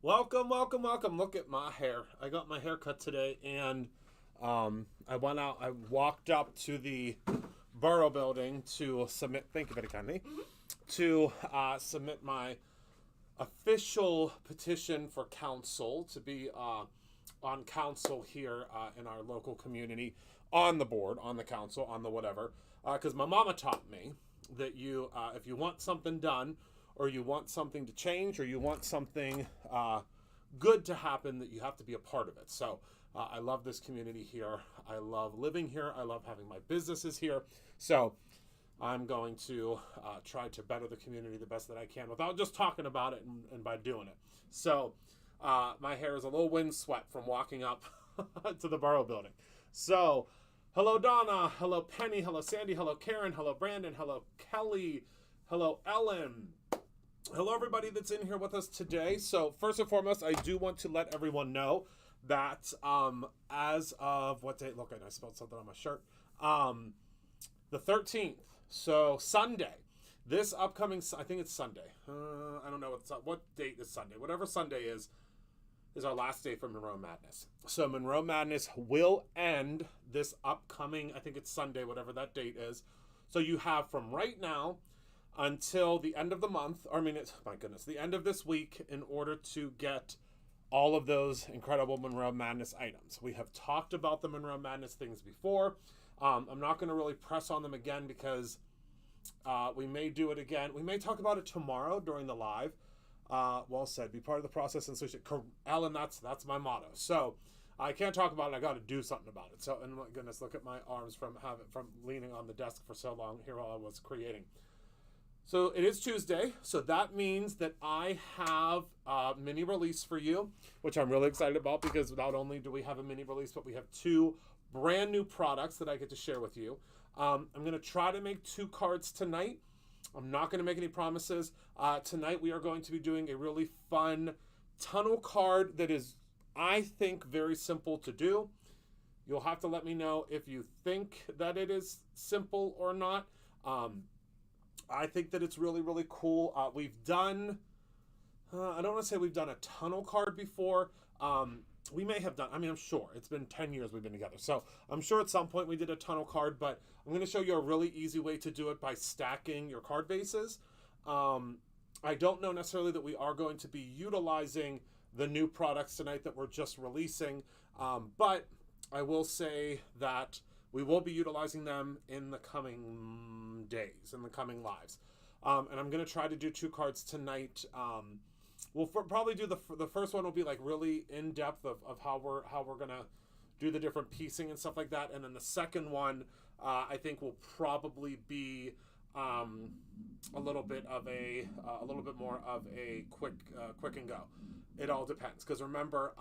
Welcome, welcome, welcome. Look at my hair. I got my hair cut today, and I went out. I walked up to the borough building to submit. Thank you very kindly. To submit my official petition for council to be on council here in our local community, on the board, on the council, on the whatever. Because my mama taught me that if you want something done, or you want something to change, or you want something good to happen, that you have to be a part of it. So I love this community here. I love living here. I love having my businesses here. So I'm going to try to better the community the best that I can without just talking about it and by doing it. So my hair is a little windswept from walking up to the borough building. So hello, Donna. Hello, Penny. Hello, Sandy. Hello, Karen. Hello, Brandon. Hello, Kelly. Hello, Ellen. Hello, everybody that's in here with us today. So first and foremost, I do want to let everyone know that as of what date? Look, I spelled something on my shirt. The 13th. So Sunday. This upcoming, I think it's Sunday. I don't know what date is Sunday. Whatever Sunday is our last day for Monroe Madness. So Monroe Madness will end this upcoming, I think it's Sunday, whatever that date is. So you have from right now until the end of the month, my goodness, the end of this week, in order to get all of those incredible Monroe Madness items. We have talked about the Monroe Madness things before. I'm not going to really press on them again because we may do it again. We may talk about it tomorrow during the live. Well said. Be part of the process and solution. Alan, that's my motto. So I can't talk about it. I got to do something about it. So, and my goodness, look at my arms from leaning on the desk for so long here while I was creating. So it is Tuesday, so that means that I have a mini release for you, which I'm really excited about because not only do we have a mini release, but we have two brand new products that I get to share with you. I'm going to try to make 2 cards tonight. I'm not going to make any promises. Tonight we are going to be doing a really fun tunnel card that is, I think, very simple to do. You'll have to let me know if you think that it is simple or not. I think that it's really, really cool. We've done, I don't want to say we've done a tunnel card before. We may have done, I'm sure. It's been 10 years we've been together. So I'm sure at some point we did a tunnel card, but I'm going to show you a really easy way to do it by stacking your card bases. I don't know necessarily that we are going to be utilizing the new products tonight that we're just releasing, but I will say that we will be utilizing them in the coming days, in the coming lives. And I'm going to try to do 2 cards tonight. We'll probably do the first one will be like really in depth of how we're going to do the different piecing and stuff like that. And then the second one, I think will probably be a little bit more of a quick and go. It all depends. Because remember,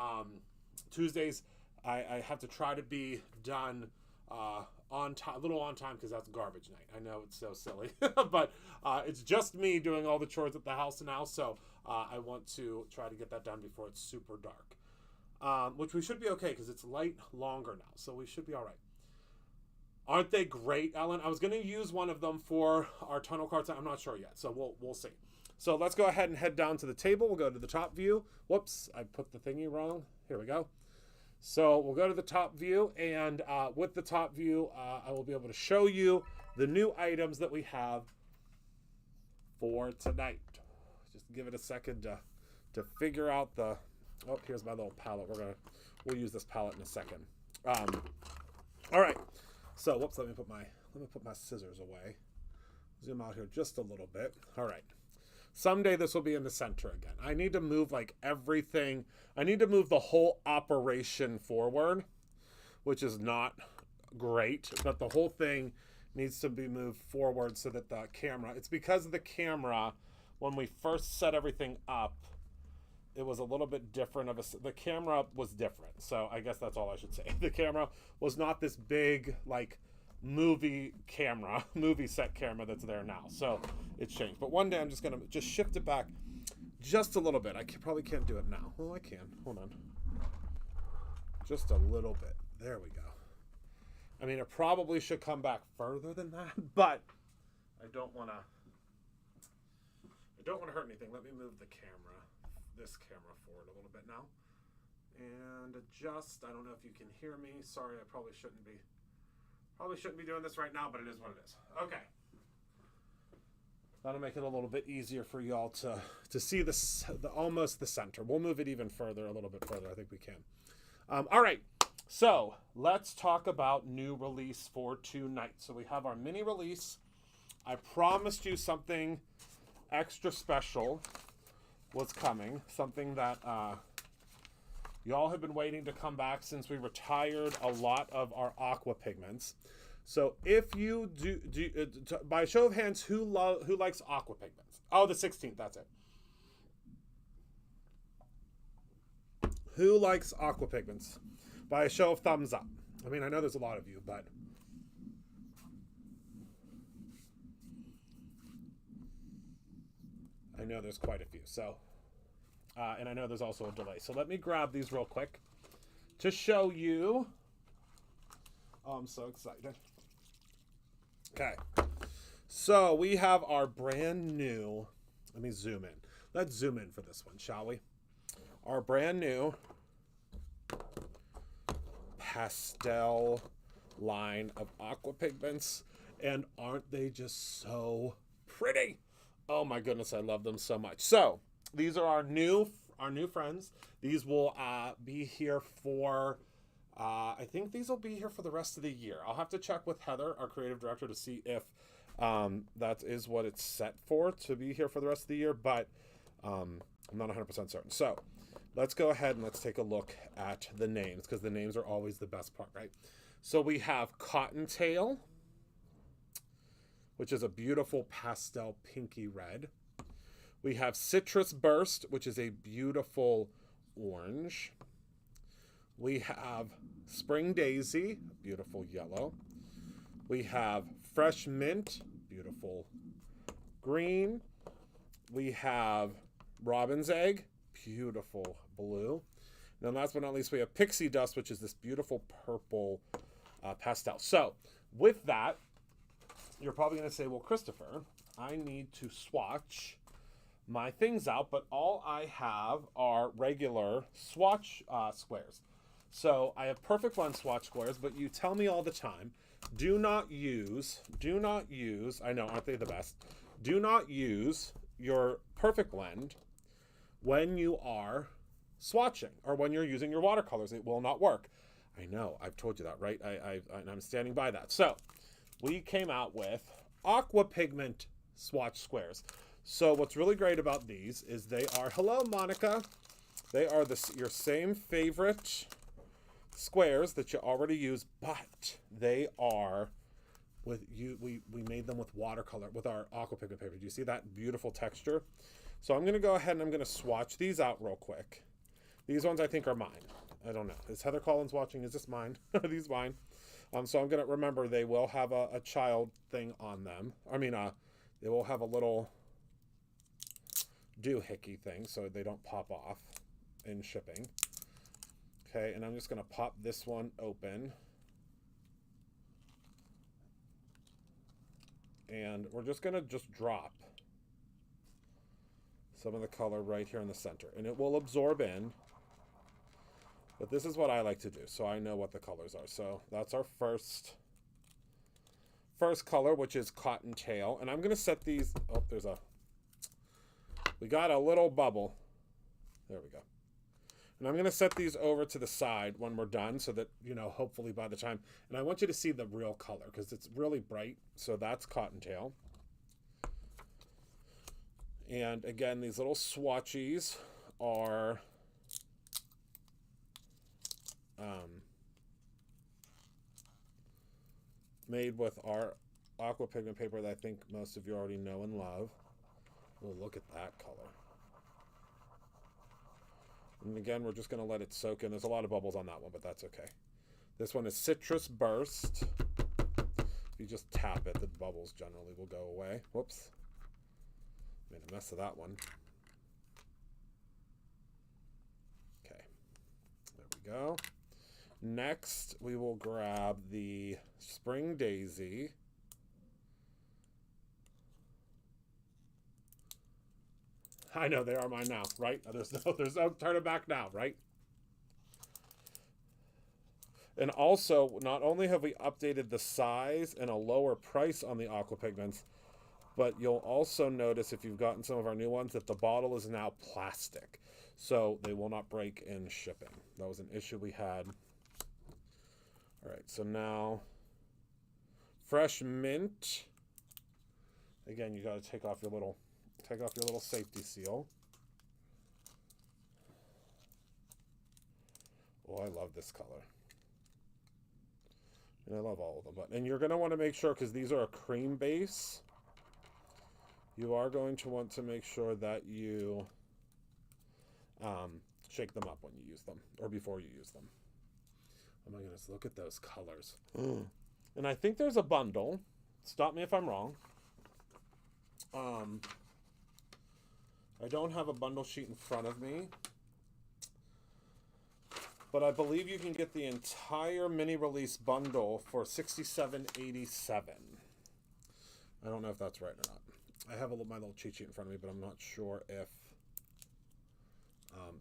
Tuesdays, I have to try to be done on time, a little on time, because that's garbage night. I know it's so silly, but it's just me doing all the chores at the house now, so I want to try to get that done before it's super dark, which we should be okay because it's light longer now, so we should be all right. Aren't they great, Ellen? I was going to use one of them for our tunnel cards. I'm not sure yet, so we'll see. So let's go ahead and head down to the table. We'll go to the top view. Whoops, I put the thingy wrong. Here we go. So we'll go to the top view, and with the top view, I will be able to show you the new items that we have for tonight. Just give it a second to figure out the. Oh, here's my little palette. We'll use this palette in a second. All right. So whoops. Let me put my scissors away. Zoom out here just a little bit. All right. Someday this will be in the center again. I need to move like everything. I need to move the whole operation forward, which is not great, but the whole thing needs to be moved forward so that the camera, it's because of the camera, when we first set everything up, it was a little bit different the camera was different. So I guess that's all I should say. The camera was not this big, like, movie set camera that's there now. So it's changed. But one day I'm just going to just shift it back just a little bit. Probably can't do it now. Well, I can. Hold on. Just a little bit. There we go. I mean, it probably should come back further than that, but I don't want to hurt anything. Let me move the camera this camera forward a little bit now. And adjust. I don't know if you can hear me. Sorry, I probably shouldn't be doing this right now, but it is what it is. Okay. That'll make it a little bit easier for y'all to see almost the center. We'll move it even further, a little bit further. I think we can. All right. So let's talk about new release for tonight. So we have our mini release. I promised you something extra special was coming. Something that y'all have been waiting to come back since we retired a lot of our aqua pigments. So if you do by show of hands, who likes aqua pigments? Oh, the 16th, that's it. Who likes aqua pigments? By a show of thumbs up. I mean, I know there's a lot of you, but I know there's quite a few. So, and I know there's also a delay. So let me grab these real quick to show you. Oh, I'm so excited. Okay. So we have our brand new, let me zoom in. Let's zoom in for this one, shall we? Our brand new pastel line of aqua pigments, and aren't they just so pretty? Oh my goodness, I love them so much. So these are our new friends. These will be here for I think these will be here for the rest of the year. I'll have to check with Heather, our creative director, to see if that is what it's set for, to be here for the rest of the year, but I'm not 100% certain. So let's go ahead and let's take a look at the names, because the names are always the best part, right? So we have Cottontail, which is a beautiful pastel pinky red. We have Citrus Burst, which is a beautiful orange. We have Spring Daisy, beautiful yellow. We have Fresh Mint, beautiful green. We have Robin's Egg, beautiful blue. And then last but not least, we have Pixie Dust, which is this beautiful purple pastel. So with that, you're probably going to say, well, Christopher, I need to swatch my things out, but all I have are regular swatch squares. So I have Perfect Blend swatch squares, but you tell me all the time, do not use, I know, aren't they the best? Do not use your Perfect Blend when you are swatching or when you're using your watercolors. It will not work. I know, I've told you that, right? I'm standing by that. So we came out with aqua pigment swatch squares. So what's really great about these is they are, hello Monica, they are your same favorite squares that you already use, but they are with you. We made them with watercolor, with our aqua pigment paper. Do you see that beautiful texture? So I'm going to go ahead and I'm going to swatch these out real quick. These ones I think are mine. I don't know. Is Heather Collins watching? Is this mine? Are these mine? So I'm going to remember they will have a child thing on them. I mean, they will have a little doohickey thing so they don't pop off in shipping. Okay, and I'm just going to pop this one open. And we're just going to drop some of the color right here in the center. And it will absorb in. But this is what I like to do, so I know what the colors are. So that's our first color, which is Cottontail. And I'm going to set these... Oh, we got a little bubble. There we go. And I'm going to set these over to the side when we're done so that, you know, hopefully by the time... And I want you to see the real color because it's really bright. So that's Cottontail. And again, these little swatchies are... made with our aqua pigment paper that I think most of you already know and love. Oh, look at that color. And again, we're just going to let it soak in. There's a lot of bubbles on that one, but that's okay. This one is Citrus Burst. If you just tap it, the bubbles generally will go away. Whoops. Made a mess of that one. Okay. There we go. Next, we will grab the Spring Daisy. I know they are mine now, right? There's no turning back now, right? And also, not only have we updated the size and a lower price on the aqua pigments, but you'll also notice if you've gotten some of our new ones that the bottle is now plastic. So they will not break in shipping. That was an issue we had. All right, so now fresh mint. Again, you got to take off your little safety seal. Oh, I love this color. And I love all of them. And you're going to want to make sure, because these are a cream base, you are going to want to make sure that you shake them up when you use them, or before you use them. Oh my goodness, look at those colors. And I think there's a bundle. Stop me if I'm wrong. I don't have a bundle sheet in front of me, but I believe you can get the entire mini release bundle for $67.87. I don't know if that's right or not. I have my little cheat sheet in front of me, but I'm not sure if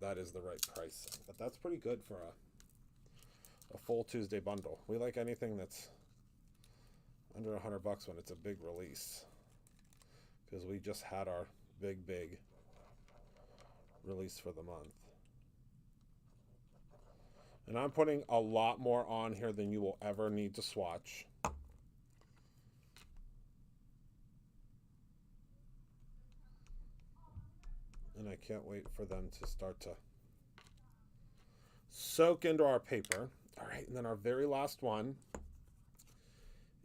that is the right pricing. But that's pretty good for a full Tuesday bundle. We like anything that's under $100 when it's a big release, because we just had our big release for the month. And I'm putting a lot more on here than you will ever need to swatch. And I can't wait for them to start to soak into our paper. All right, and then our very last one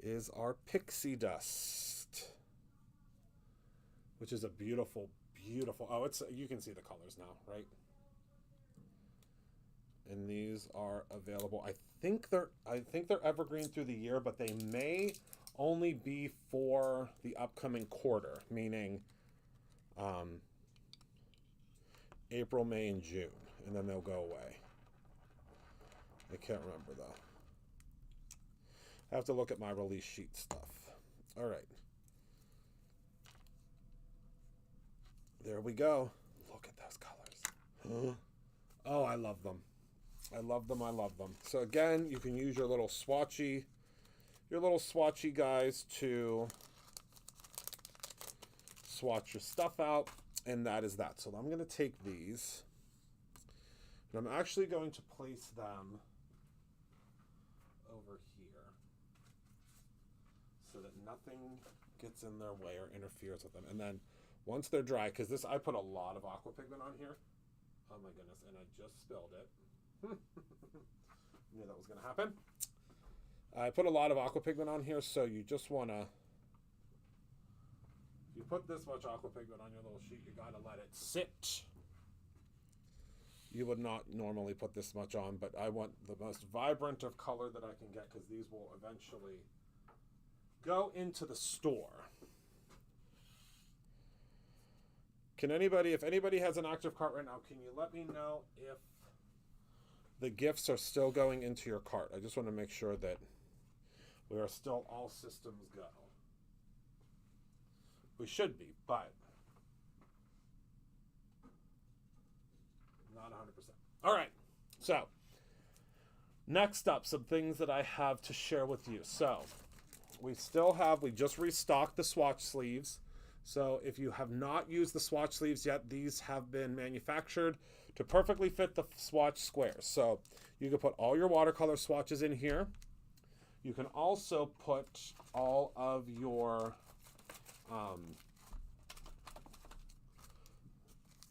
is our pixie dust, which is a beautiful, beautiful. Oh, you can see the colors now, right? And these are available. I think they're evergreen through the year, but they may only be for the upcoming quarter, meaning April, May, and June, and then they'll go away. I can't remember though. I have to look at my release sheet stuff. All right. There we go. Look at those colors. Oh, I love them. I love them. I love them. So again, you can use your little swatchy guys to swatch your stuff out, and that is that. So I'm going to take these, and I'm actually going to place them over here so that nothing gets in their way or interferes with them. And then once they're dry, because I put a lot of aqua pigment on here. Oh my goodness, and I just spilled it. Knew that was going to happen. I put a lot of aqua pigment on here, so you just want to, if you put this much aqua pigment on your little sheet, you got to let it sit. You would not normally put this much on, but I want the most vibrant of color that I can get, because these will eventually go into the store. If anybody has an active cart right now, can you let me know if the gifts are still going into your cart? I just want to make sure that we are still all systems go. We should be, but not 100%. All right, so next up, some things that I have to share with you. So we just restocked the swatch sleeves. So if you have not used the swatch sleeves yet, these have been manufactured to perfectly fit the swatch squares. So you can put all your watercolor swatches in here. You can also put all of your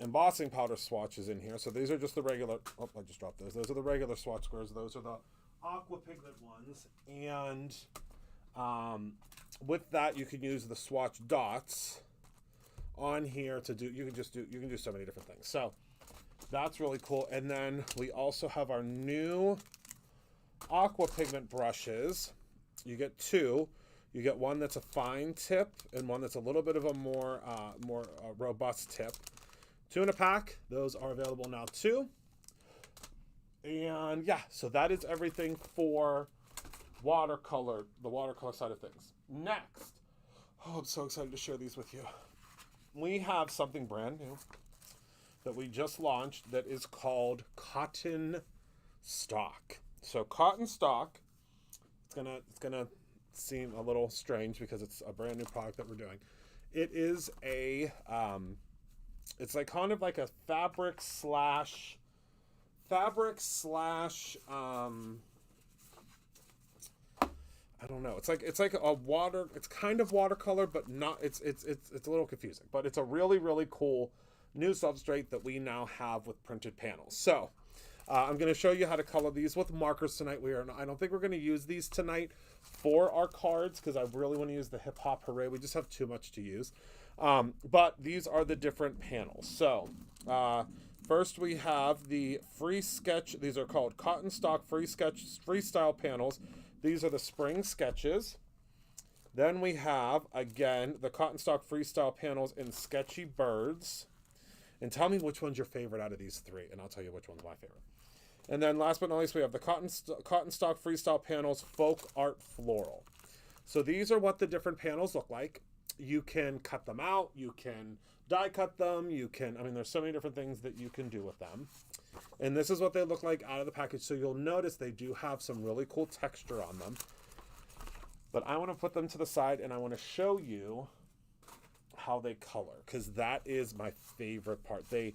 embossing powder swatches in here. So these are just the regular, I just dropped those. Those are the regular swatch squares. Those are the aqua pigment ones. And with that, you can use the swatch dots on here to do, you can do so many different things. So that's really cool. And then we also have our new aqua pigment brushes. You get two. You get one that's a fine tip and one that's a little bit of a more robust tip. 2 in a pack. Those are available now too. And yeah, so that is everything for the watercolor side of things. Next, oh, I'm so excited to share these with you. we have something brand new that we just launched that is called Cotton Stock. So Cotton Stock, it's gonna seem a little strange because it's a brand new product that we're doing. It is a it's like kind of like a fabric slash I don't know. It's like a water. It's kind of watercolor, but not. It's a little confusing. But it's a really really cool new substrate that we now have with printed panels. So I'm going to show you how to color these with markers tonight. I don't think we're going to use these tonight for our cards because I really want to use the Hip Hop Hooray. We just have too much to use. But these are the different panels. So first we have the free sketch. These are called Cotton Stock Free Sketch Freestyle panels. These are the spring sketches. Then we have, again, the Cotton Stock Freestyle panels in Sketchy Birds. And tell me which one's your favorite out of these three, and I'll tell you which one's my favorite. And then last but not least, we have the Cotton Stock Freestyle panels Folk Art Floral. So these are what the different panels look like. You can cut them out. You can die cut them. There's so many different things that you can do with them. And this is what they look like out of the package. So you'll notice they do have some really cool texture on them. But I want to put them to the side and I want to show you how they color, because that is my favorite part. They'll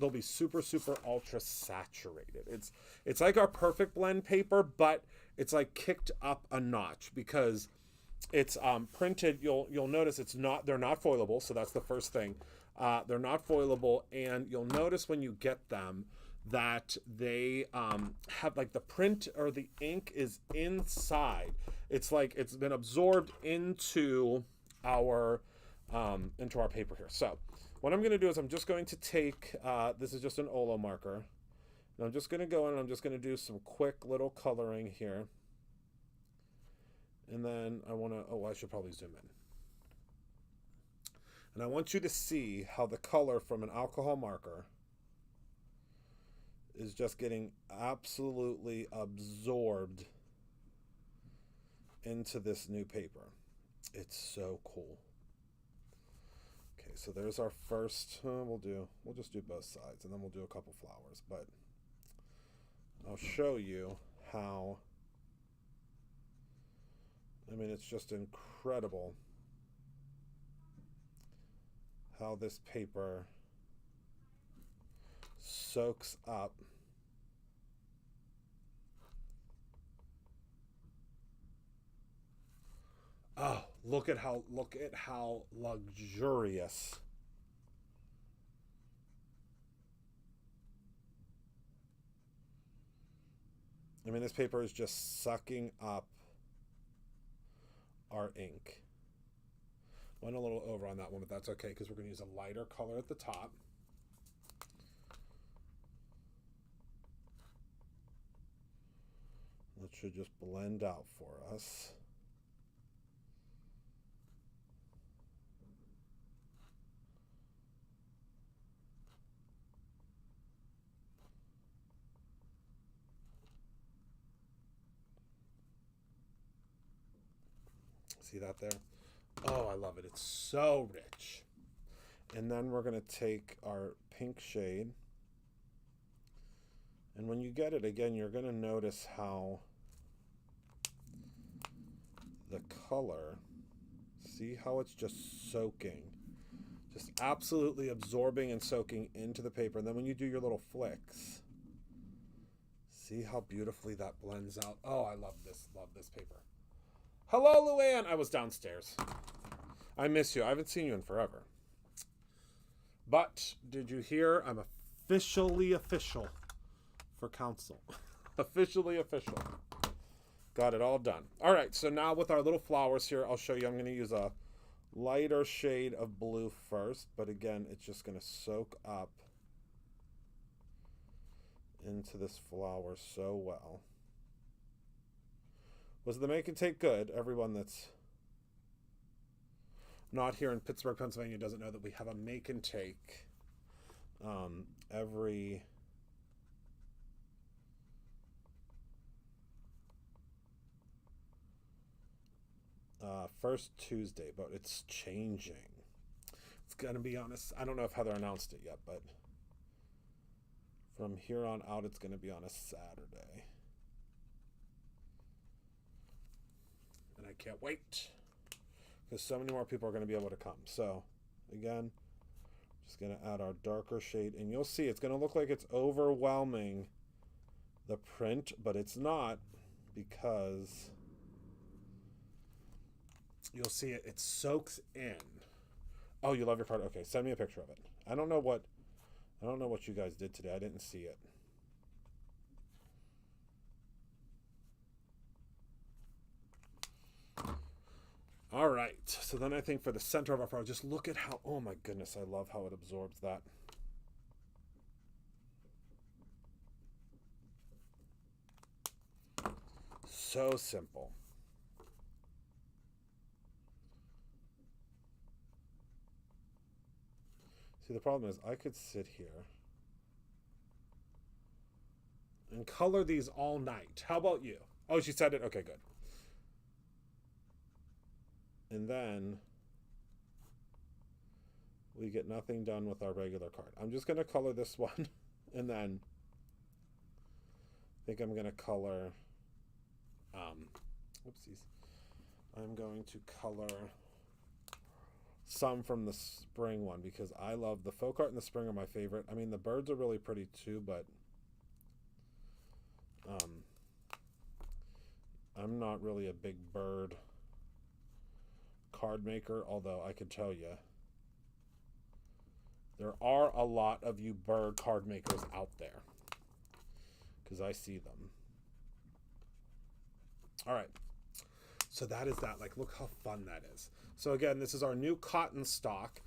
be super ultra saturated. It's like our perfect blend paper, but it's like kicked up a notch because it's printed. You'll notice they're not foilable, so that's the first thing. They're not foilable, and you'll notice when you get them that they have like the print or the ink is inside. It's like it's been absorbed into our paper here. So what I'm going to do is I'm just going to take this is just an Olo marker, and I'm just going to go in and I'm just going to do some quick little coloring here, and then I should probably zoom in, and I want you to see how the color from an alcohol marker is just getting absolutely absorbed into this new paper. It's so cool. Okay, so there's our first. We'll just do both sides, and then we'll do a couple flowers. But I'll show you how. It's just incredible how this paper soaks up Oh, look at how luxurious. This paper is just sucking up our ink. Went a little over on that one, but that's okay because we're going to use a lighter color at the top. That should just blend out for us. See that there? Oh, I love it. It's so rich. And then we're going to take our pink shade. And when you get it again, you're going to notice how the color, see how it's just soaking, just absolutely absorbing and soaking into the paper. And then when you do your little flicks, see how beautifully that blends out. Oh, I love this paper. Hello, Luann. I was downstairs. I miss you. I haven't seen you in forever. But did you hear? I'm officially official for council. Officially official. Got it all done. All right, so now with our little flowers here, I'll show you. I'm going to use a lighter shade of blue first, but again, it's just going to soak up into this flower so well. Was the make and take good? Everyone that's not here in Pittsburgh, Pennsylvania doesn't know that we have a make and take every first Tuesday, but it's changing. It's going to be honest. I don't know if Heather announced it yet, but from here on out, it's going to be on a Saturday. And I can't wait because so many more people are going to be able to come. So, again, just going to add our darker shade. And you'll see it's going to look like it's overwhelming the print, but it's not, because you'll see it soaks in. Oh, you love your card? Okay, send me a picture of it. I don't know what you guys did today. I didn't see it. All right. So then I think for the center of our file, just look at how, oh my goodness, I love how it absorbs that. So simple. See, the problem is I could sit here and color these all night. How about you? Oh, she said it. Okay, good. And then we get nothing done with our regular card. I'm just going to color this one, and then I think I'm going to color, whoopsies. I'm going to color some from the spring one, because I love the folk art and the spring are my favorite. I mean, the birds are really pretty too, but I'm not really a big bird card maker, although I can tell you there are a lot of you bird card makers out there, because I see them. All right, so that is that. Like, look how fun that is. So again, this is our new cotton stock.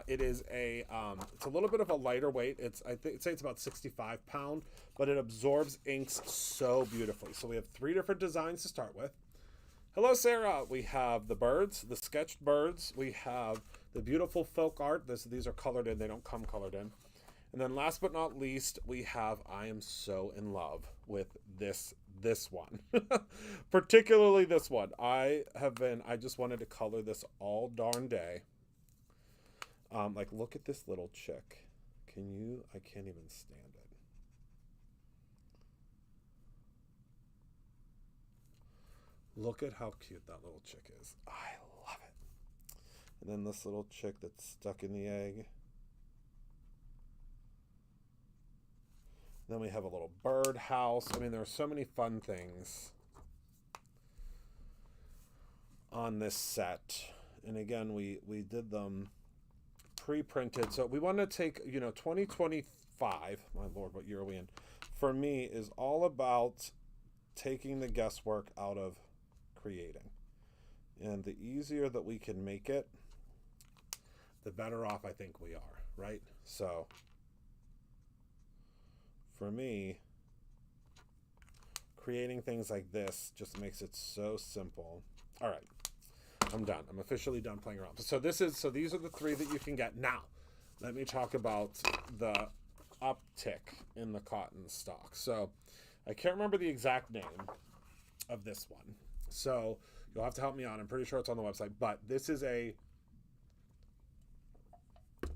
It is it's a little bit of a lighter weight. I'd say it's about 65 pound, but it absorbs inks so beautifully. So we have 3 different designs to start with. Hello, Sarah. We have the birds, the sketched birds. We have the beautiful folk art. These are colored in. They don't come colored in. And then last but not least, we have, I am so in love with this one. Particularly this one. I just wanted to color this all darn day. Like, look at this little chick. I can't even stand it. Look at how cute that little chick is. I love it. And then this little chick that's stuck in the egg. Then we have a little bird house. I mean, there are so many fun things on this set. And again, we did them pre-printed. So we want to take, 2025, my Lord, what year are we in? For me, is all about taking the guesswork out of creating. And the easier that we can make it, the better off I think we are, right? So for me, creating things like this just makes it so simple. All right, I'm done. I'm officially done playing around. So these are the 3 that you can get. Now, let me talk about the uptick in the cotton stock. So I can't remember the exact name of this one. So you'll have to help me out. I'm pretty sure it's on the website, but this is a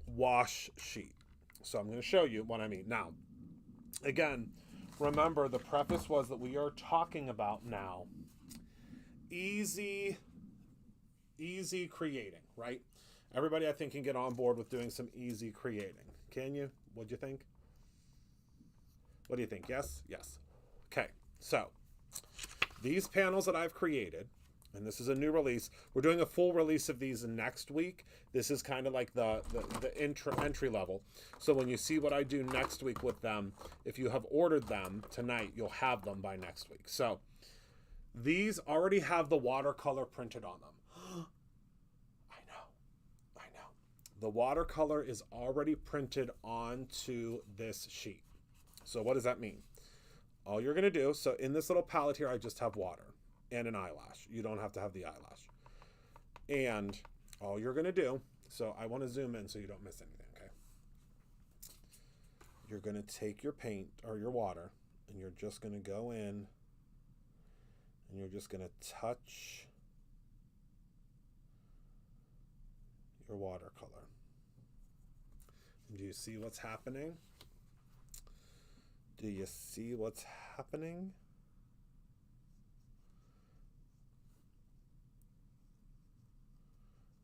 wash sheet. So I'm going to show you what I mean. Now, again, remember the preface was that we are talking about now easy creating, right? Everybody, I think, can get on board with doing some easy creating. Can you? What'd you think? What do you think? Yes? Yes. Okay, so these panels that I've created, and this is a new release. We're doing a full release of these next week. This is kind of like the entry level. So when you see what I do next week with them, if you have ordered them tonight, you'll have them by next week. So these already have the watercolor printed on them. I know. The watercolor is already printed onto this sheet. So what does that mean? All you're going to do, so in this little palette here, I just have water and an eyelash. You don't have to have the eyelash. And all you're going to do, so I want to zoom in so you don't miss anything, okay? You're going to take your paint or your water, and you're just going to go in, and you're just going to touch your watercolor. Do you see what's happening? Do you see what's happening?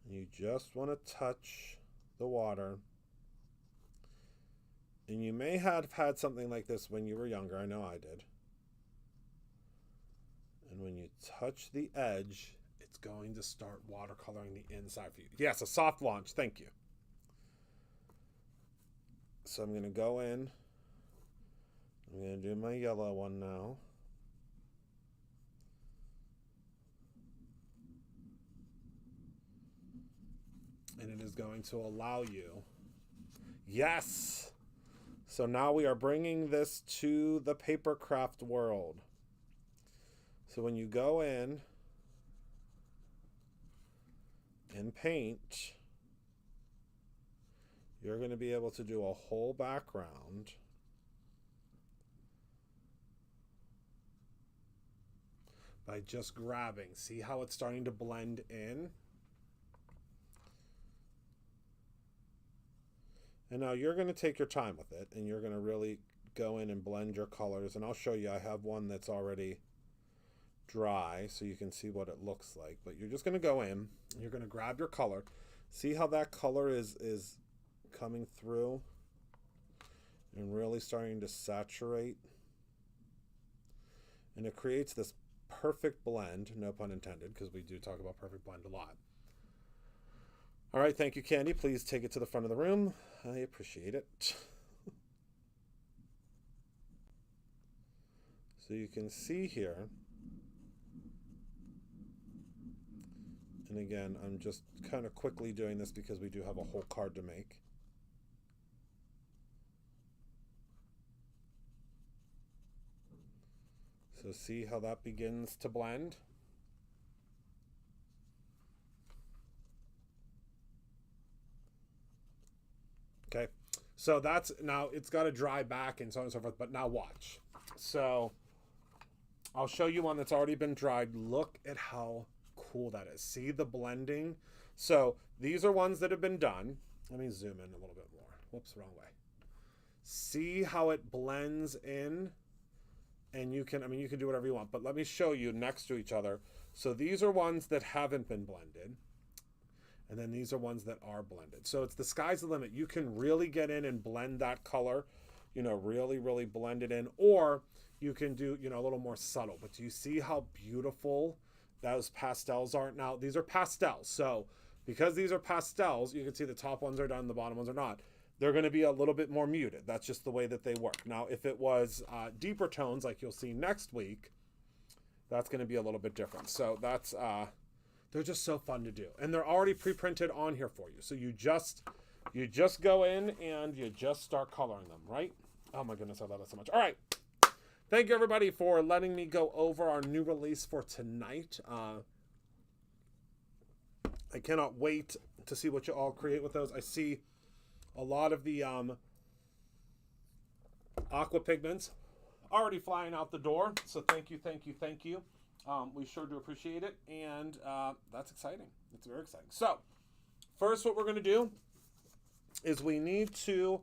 You just want to touch the water. And you may have had something like this when you were younger. I know I did. And when you touch the edge, it's going to start watercoloring the inside for you. Yes, a soft launch. Thank you. So I'm going to go in. I'm going to do my yellow one now. And it is going to allow you. Yes! So now we are bringing this to the paper craft world. So when you go in and paint, you're going to be able to do a whole background by just grabbing. See how it's starting to blend in? And now you're going to take your time with it, and you're going to really go in and blend your colors. And I'll show you, I have one that's already dry so you can see what it looks like. But you're just going to go in, you're going to grab your color. See how that color is coming through and really starting to saturate? And it creates this perfect blend, no pun intended, because we do talk about perfect blend a lot. All right, thank you, Candy. Please take it to the front of the room. I appreciate it. So you can see here, and again, I'm just kind of quickly doing this because we do have a whole card to make. So see how that begins to blend? Okay, so that's, now it's got to dry back and so on and so forth, but now watch. So I'll show you one that's already been dried. Look at how cool that is. See the blending? So these are ones that have been done. Let me zoom in a little bit more. Whoops, wrong way. See how it blends in? And you can, I mean, you can do whatever you want, but let me show you next to each other. So these are ones that haven't been blended. And then these are ones that are blended. So it's the sky's the limit. You can really get in and blend that color, you know, really, really blend it in. Or you can do, you know, a little more subtle. But do you see how beautiful those pastels are? Now, these are pastels. So because these are pastels, you can see the top ones are done, the bottom ones are not. They're going to be a little bit more muted. That's just the way that they work. Now, if it was deeper tones, like you'll see next week, that's going to be a little bit different. So that's... they're just so fun to do. And they're already pre-printed on here for you. So you just go in and you just start coloring them, right? Oh my goodness, I love it so much. All right. Thank you, everybody, for letting me go over our new release for tonight. I cannot wait to see what you all create with those. I see a lot of the aqua pigments already flying out the door. So thank you, thank you, thank you. We sure do appreciate it, and that's exciting. It's very exciting. So, first what we're going to do is we need to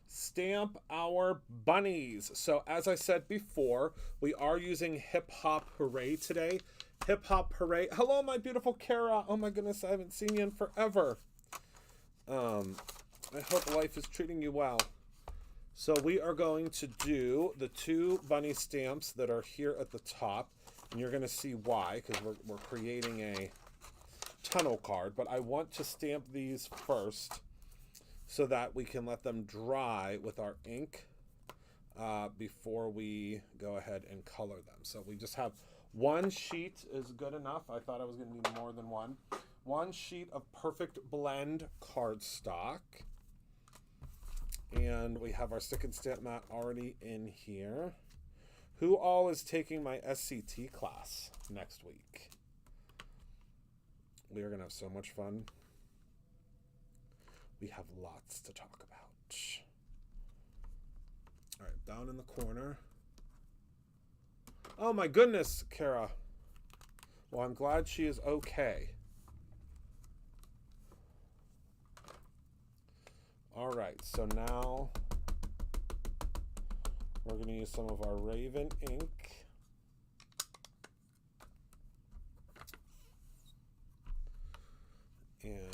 stamp our bunnies. So, as I said before, we are using Hip Hop Hooray today. Hip Hop Hooray. Hello, my beautiful Kara. Oh my goodness, I haven't seen you in forever. I hope life is treating you well. So, we are going to do the 2 bunny stamps that are here at the top. And you're going to see why, because we're creating a tunnel card. But I want to stamp these first so that we can let them dry with our ink before we go ahead and color them. So we just have 1 sheet is good enough. I thought I was going to need more than one. 1 sheet of Perfect Blend cardstock. And we have our stick and stamp mat already in here. Who all is taking my SCT class next week? We are going to have so much fun. We have lots to talk about. All right, down in the corner. Oh my goodness, Kara. Well, I'm glad she is okay. All right, so now we're going to use some of our Raven ink. And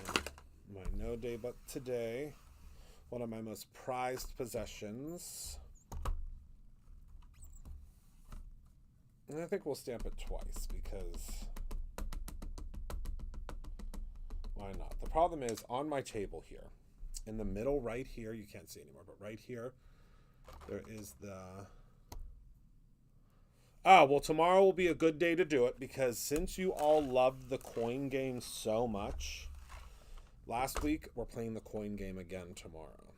my No Day But Today, one of my most prized possessions. And I think we'll stamp it twice because why not? The problem is on my table here, in the middle right here, you can't see anymore, but right here, there is the... Ah, well, tomorrow will be a good day to do it because since you all loved the coin game so much, last week we're playing the coin game again tomorrow.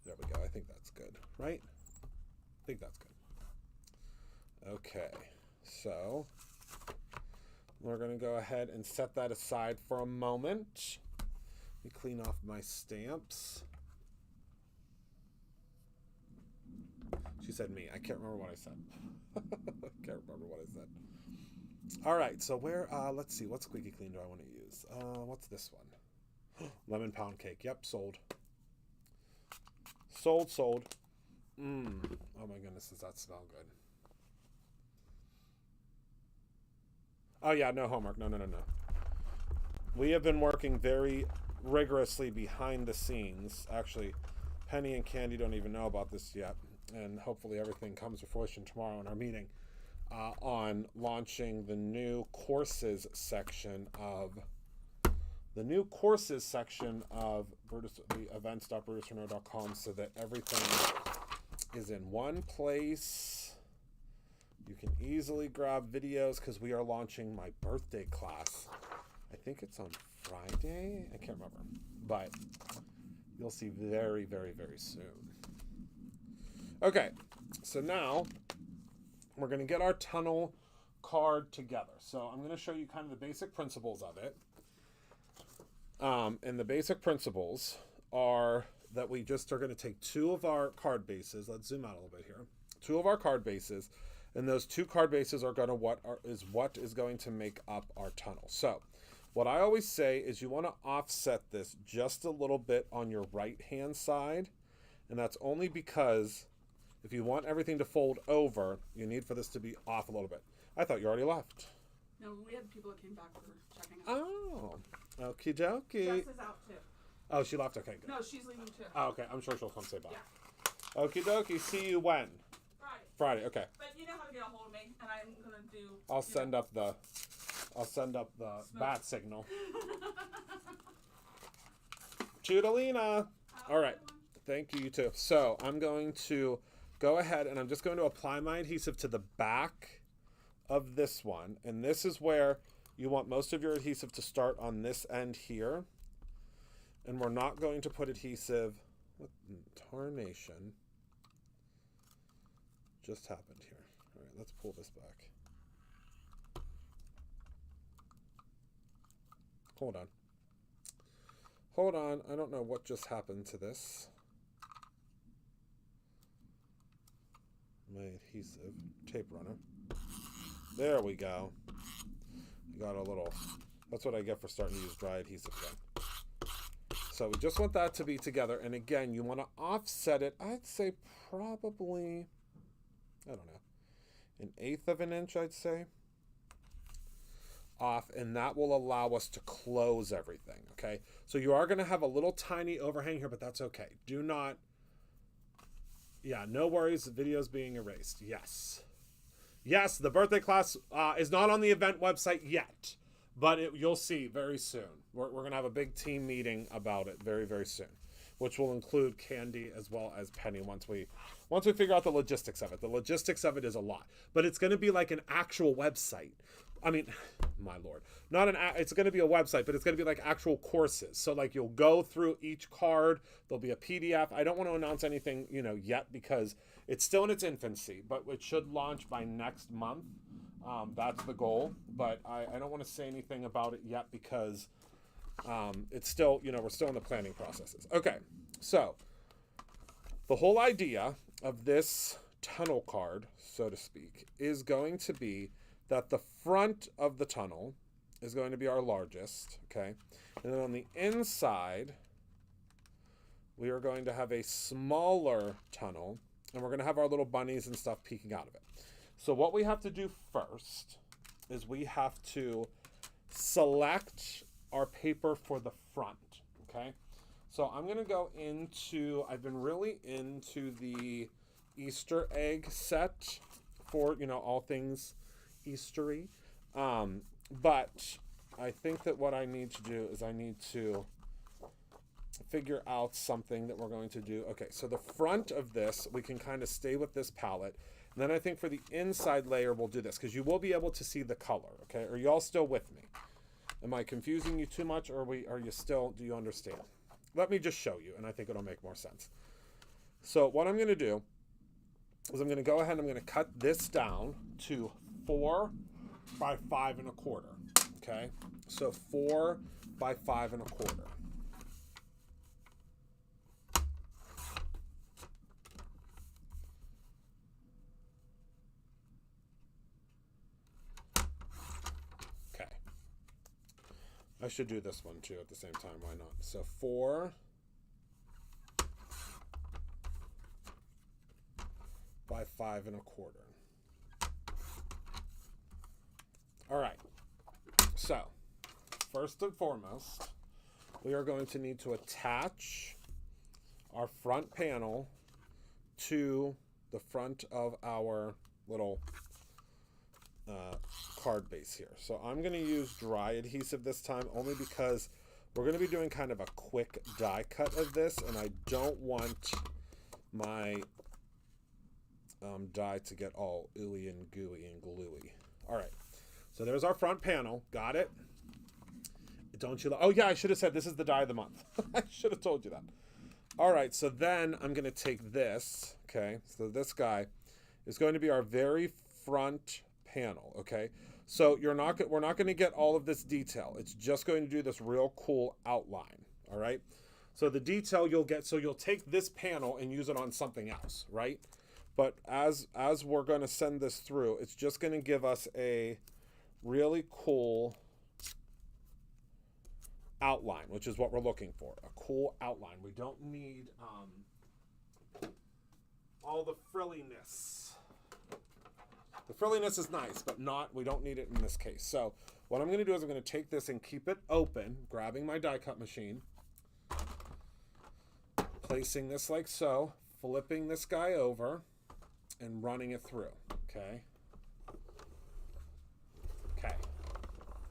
There we go. I think that's good, right? I think that's good. Okay, so we're going to go ahead and set that aside for a moment. Let me clean off my stamps. She said me. I can't remember what I said. I can't remember what I said. All right, so where, let's see, what squeaky clean do I want to use? What's this one? Lemon pound cake. Yep, sold. Sold. Oh my goodness, does that smell good? Oh yeah, no homework. No. We have been working very rigorously behind the scenes. Actually, Penny and Candy don't even know about this yet. And hopefully everything comes to fruition tomorrow in our meeting on launching the new courses section of the events.brutusnerd.com so that everything is in one place. You can easily grab videos because we are launching my birthday class. I think it's on Friday. I can't remember, but you'll see very, very, very soon. Okay, so now we're going to get our tunnel card together. So I'm going to show you kind of the basic principles of it. And the basic principles are that we just are going to take two of our card bases. Let's zoom out a little bit here. Two of our card bases, and those two card bases are going to what is going to make up our tunnel. So what I always say is you want to offset this just a little bit on your right hand side, and that's only because if you want everything to fold over, you need for this to be off a little bit. I thought you already left. No, we had people that came back for checking out. Oh, okie dokie. Jess is out too. Oh, she left. Okay, good. No, she's leaving too. Oh, okay. I'm sure she'll come say bye. Yeah. Okie dokie. See you when? Friday. Okay. But you know how to get a hold of me, and I'm gonna do. I'll send up the bat signal. Toodalina. All right. Thank you. You too. So I'm going to go ahead and I'm just going to apply my adhesive to the back of this one, and this is where you want most of your adhesive to start on this end here. And we're not going to put adhesive. What in tarnation just happened here? All right, let's pull this back. Hold on. I don't know what just happened to this. My adhesive tape runner. There we go. Got a little. That's what I get for starting to use dry adhesive again. So we just want that to be together. And again, you want to offset it. I'd say probably, I don't know, 1/8 of an inch, I'd say, off. And that will allow us to close everything, okay? So you are going to have a little tiny overhang here, but that's okay. Do not, yeah, no worries. The video's being erased. Yes. Yes, the birthday class is not on the event website yet. But you'll see very soon. We're going to have a big team meeting about it very, very soon, which will include Candy as well as Penny once we figure out the logistics of it. The logistics of it is a lot, but it's going to be like an actual website. I mean, my Lord, it's going to be a website, but it's going to be like actual courses. So like you'll go through each card. There'll be a PDF. I don't want to announce anything, yet because it's still in its infancy, but it should launch by next month. That's the goal, but I don't want to say anything about it yet because it's still, we're still in the planning processes. Okay, so the whole idea of this tunnel card, so to speak, is going to be that the front of the tunnel is going to be our largest, okay? And then on the inside, we are going to have a smaller tunnel, and we're going to have our little bunnies and stuff peeking out of it. So what we have to do first is we have to select our paper for the front, okay? So I'm going to go into, I've been really into the Easter egg set for, you know, all things Eastery. But I think that what I need to do is I need to figure out something that we're going to do. Okay, so the front of this, we can kind of stay with this palette. And then I think for the inside layer, we'll do this, because you will be able to see the color, okay? Are you all still with me? Am I confusing you too much, or are you still, do you understand? Let me just show you, and I think it'll make more sense. So what I'm going to do is I'm going to go ahead and I'm going to cut this down to 4 by 5 1/4, okay? So 4 by 5 1/4. I should do this one too at the same time, why not? So 4 by 5 1/4. All right, so first and foremost, we are going to need to attach our front panel to the front of our little card base here. So I'm going to use dry adhesive this time, only because we're going to be doing kind of a quick die cut of this, and I don't want my die to get all ooey and gooey and gluey. All right, so there's our front panel. Got it? Don't you? Oh yeah, I should have said this is the die of the month. I should have told you that. All right, so then I'm going to take this. Okay, so this guy is going to be our very front panel. Okay, so we're not going to get all of this detail. It's just going to do this real cool outline. All right, so the detail you'll get, so you'll take this panel and use it on something else, right? But as we're going to send this through, it's just going to give us a really cool outline, which is what we're looking for, a cool outline. We don't need all the frilliness. The frilliness is nice, but we don't need it in this case. So what I'm going to do is I'm going to take this and keep it open, grabbing my die cut machine, placing this like so, flipping this guy over, and running it through. Okay. Okay.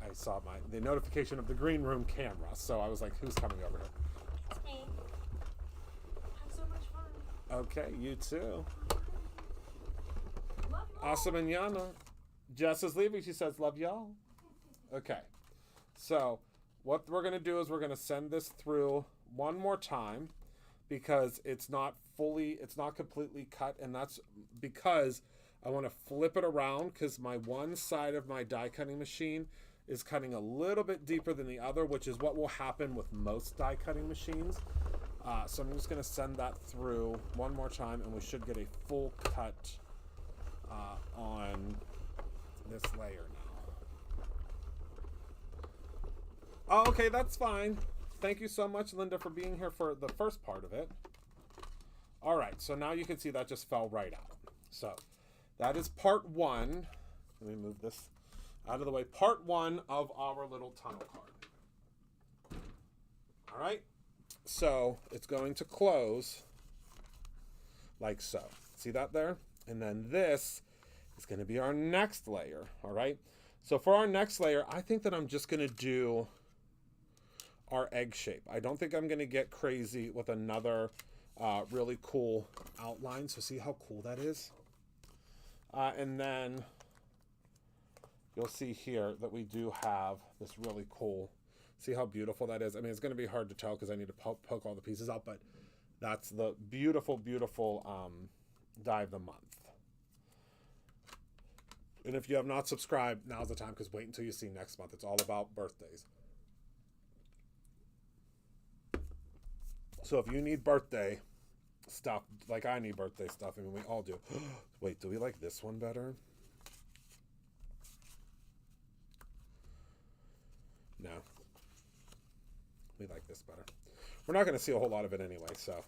I saw the notification of the green room camera, so I was like, who's coming over here? It's me. Have so much fun. Okay, you too. Love you all. Awesome and Yana. Jess is leaving. She says, love y'all. Okay. So what we're going to do is we're going to send this through one more time, because it's not completely cut, and that's because I want to flip it around, because my one side of my die cutting machine is cutting a little bit deeper than the other, which is what will happen with most die cutting machines. So I'm just going to send that through one more time, and we should get a full cut on this layer now. Oh, okay, that's fine. Thank you so much, Linda, for being here for the first part of it. All right, so now you can see that just fell right out. So that is part 1. Let me move this out of the way. Part 1 of our little tunnel card. All right, so it's going to close like so. See that there? And then this is going to be our next layer. All right, so for our next layer, I think that I'm just going to do our egg shape. I don't think I'm going to get crazy with another really cool outline. So see how cool that is? And then you'll see here that we do have this really cool, see how beautiful that is? I mean, it's going to be hard to tell because I need to poke all the pieces out, but that's the beautiful, beautiful die of the month. And if you have not subscribed, now's the time, because wait until you see next month. It's all about birthdays. So if you need birthday stuff, like I need birthday stuff, I mean, we all do. Wait, do we like this one better? No. We like this better. We're not going to see a whole lot of it anyway, so.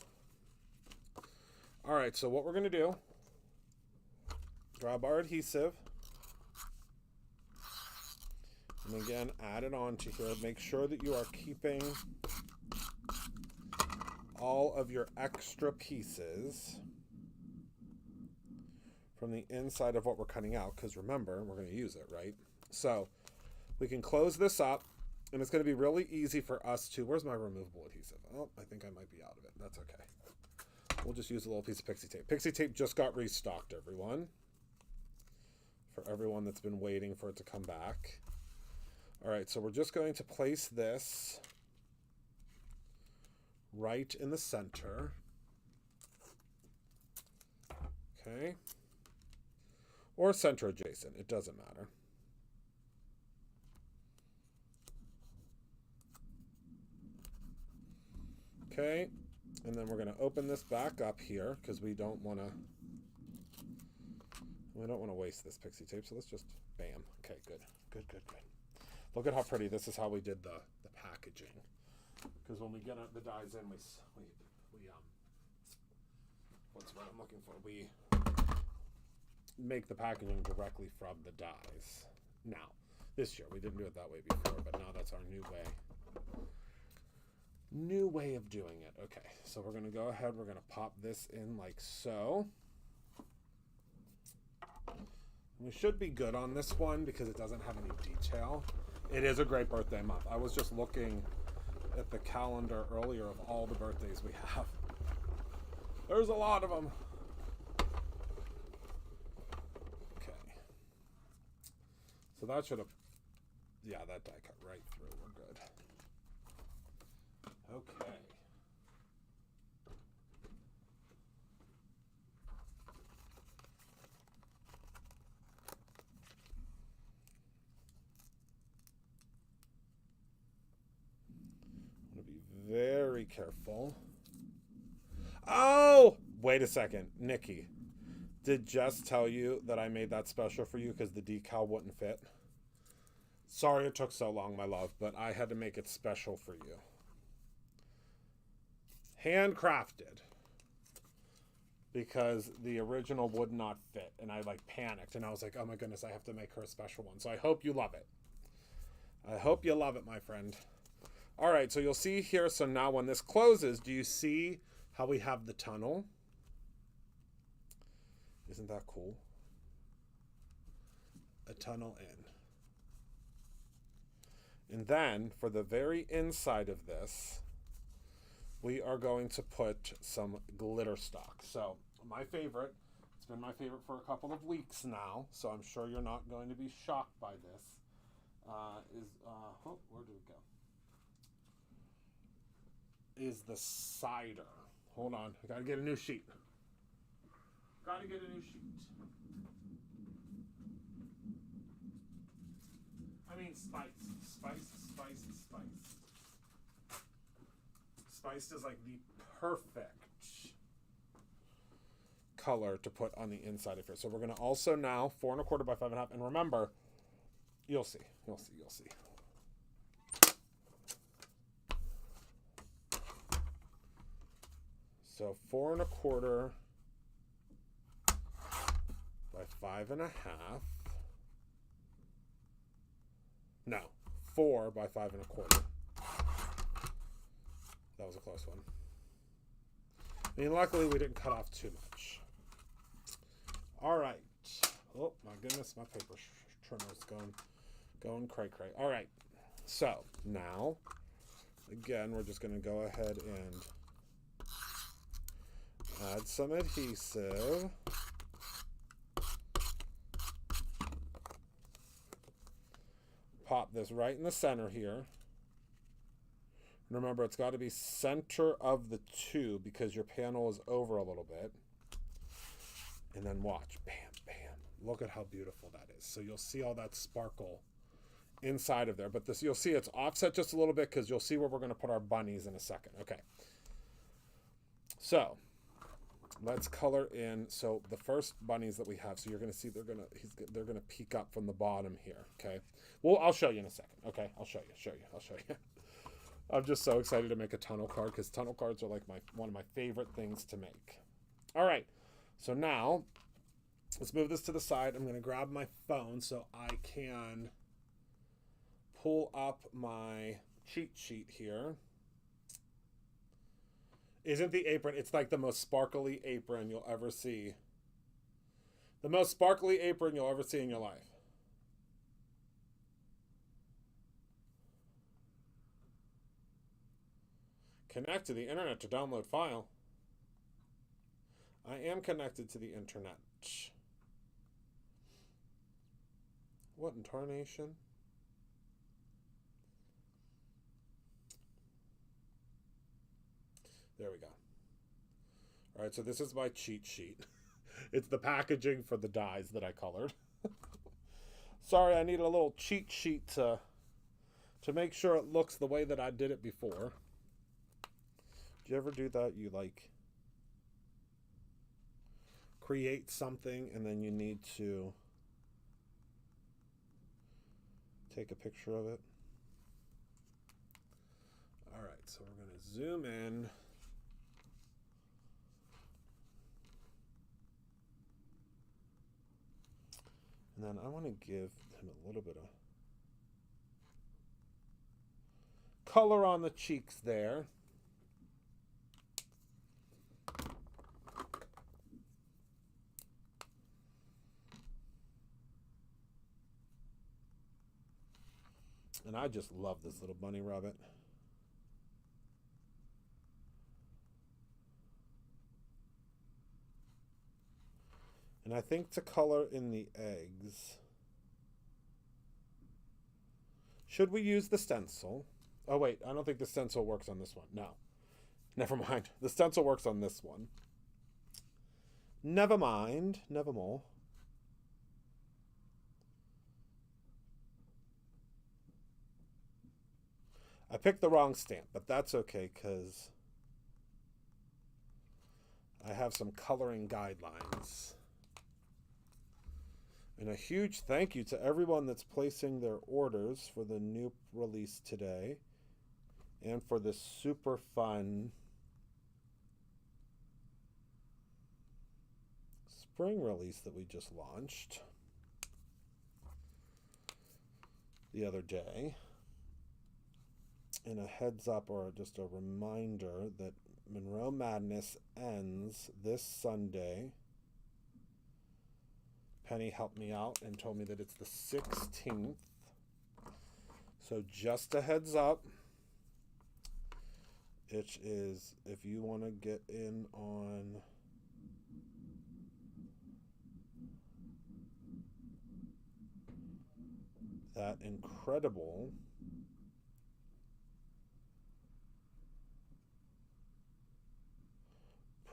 All right, so what we're going to do, grab our adhesive. And again, add it onto here. Make sure that you are keeping all of your extra pieces from the inside of what we're cutting out, because remember, we're going to use it, right? So we can close this up, and it's going to be really easy for us to, where's my removable adhesive? Oh, I think I might be out of it. That's okay. We'll just use a little piece of pixie tape. Pixie tape just got restocked, everyone. For everyone that's been waiting for it to come back. All right, so we're just going to place this right in the center. Okay. Or center adjacent, it doesn't matter. Okay, and then we're going to open this back up here because we don't want to waste this pixie tape, so let's just bam. Okay, good. Look at how pretty. This is how we did the packaging. Because when we get the dies in, we what's what I'm looking for? We make the packaging directly from the dies. Now, this year we didn't do it that way before, but now that's our new way. New way of doing it. Okay, so we're gonna go ahead. We're gonna pop this in like so. We should be good on this one because it doesn't have any detail. It is a great birthday month. I was just looking at the calendar earlier of all the birthdays we have. There's a lot of them. Okay. So that should have, yeah, that die cut right through. We're good. Okay. Very careful. Oh! Wait a second. Nikki, did Jess tell you that I made that special for you because the decal wouldn't fit? Sorry it took so long, my love, but I had to make it special for you. Handcrafted. Because the original would not fit, and I panicked, and I was like, oh my goodness, I have to make her a special one. So I hope you love it. I hope you love it, my friend. All right, so you'll see here, so now when this closes, do you see how we have the tunnel? Isn't that cool? A tunnel in. And then, for the very inside of this, we are going to put some glitter stock. So, my favorite, it's been my favorite for a couple of weeks now, so I'm sure you're not going to be shocked by this, where did it go? Is the cider. Hold on, I gotta get a new sheet. Gotta get a new sheet. I mean spice. Spiced is like the perfect color to put on the inside of here. So we're gonna also now 4 1/4 by 5 1/2, and remember, you'll see. So 4 1/4 by 5 1/2. No, 4 by 5 1/4. That was a close one. I mean, luckily we didn't cut off too much. All right. Oh my goodness, my paper trimmer's going cray. All right. So now, again, we're just going to go ahead and add some adhesive. Pop this right in the center here. Remember, it's got to be center of the two because your panel is over a little bit. And then watch. Bam, bam. Look at how beautiful that is. So you'll see all that sparkle inside of there. But this, you'll see it's offset just a little bit because you'll see where we're going to put our bunnies in a second. Okay. So let's color in. So the first bunnies that we have, so you're gonna see they're gonna peek up from the bottom here. Okay. Well, I'll show you in a second. Okay, I'll show you. I'm just so excited to make a tunnel card because tunnel cards are like one of my favorite things to make. All right. So now let's move this to the side. I'm gonna grab my phone so I can pull up my cheat sheet here. Isn't the apron, it's like the most sparkly apron you'll ever see. The most sparkly apron you'll ever see in your life. Connect to the internet to download file. I am connected to the internet. What in tarnation? There we go. All right, so this is my cheat sheet. It's the packaging for the dies that I colored. Sorry, I need a little cheat sheet to make sure it looks the way that I did it before. Do you ever do that? You like create something and then you need to take a picture of it. All right, so we're going to zoom in. And then I want to give him a little bit of color on the cheeks there. And I just love this little bunny rabbit. And I think to color in the eggs, should we use the stencil? Oh wait, I don't think the stencil works on this one. No, never mind. The stencil works on this one. Never mind, nevermore. I picked the wrong stamp, but that's okay because I have some coloring guidelines. And a huge thank you to everyone that's placing their orders for the new release today and for this super fun spring release that we just launched the other day. And a heads up or just a reminder that Monroe Madness ends this Sunday. Penny helped me out and told me that it's the 16th. So just a heads up. It is, if you want to get in on that incredible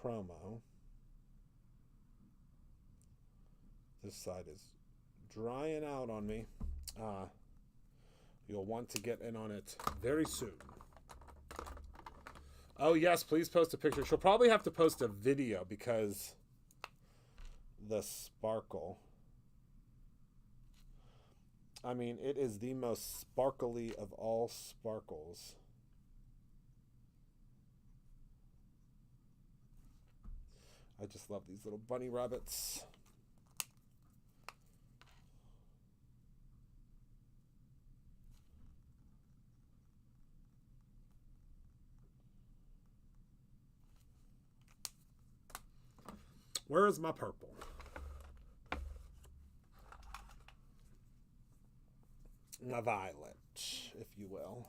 promo. This side is drying out on me. You'll want to get in on it very soon. Oh yes, please post a picture. She'll probably have to post a video because the sparkle. I mean, it is the most sparkly of all sparkles. I just love these little bunny rabbits. Where is my purple? My violet, if you will.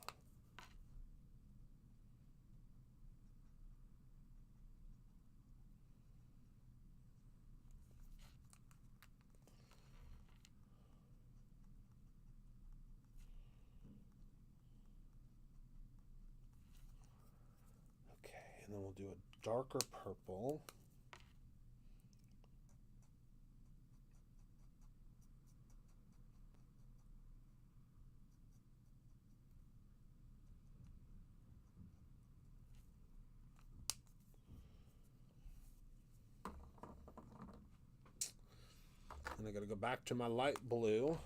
Okay, and then we'll do a darker purple. And I got to go back to my light blue.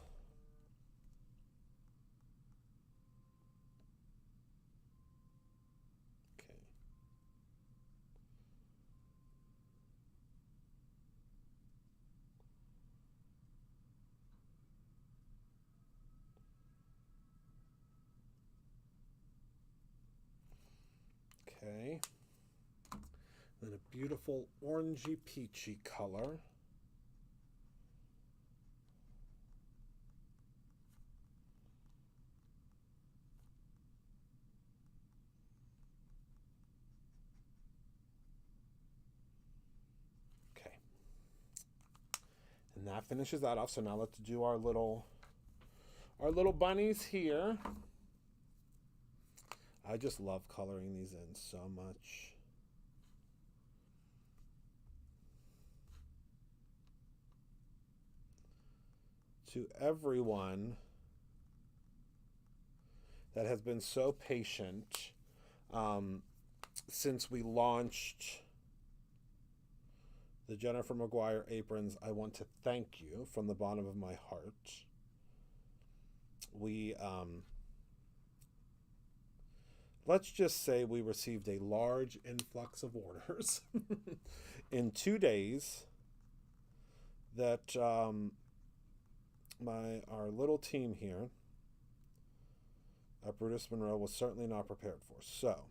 Okay. Then a beautiful orangey peachy color. Okay. And that finishes that off. So now let's do our little bunnies here. I just love coloring these in so much. To everyone that has been so patient since we launched the Jennifer Maguire aprons, I want to thank you from the bottom of my heart. We let's just say we received a large influx of orders in 2 days that our little team here at Brutus Monroe was certainly not prepared for. So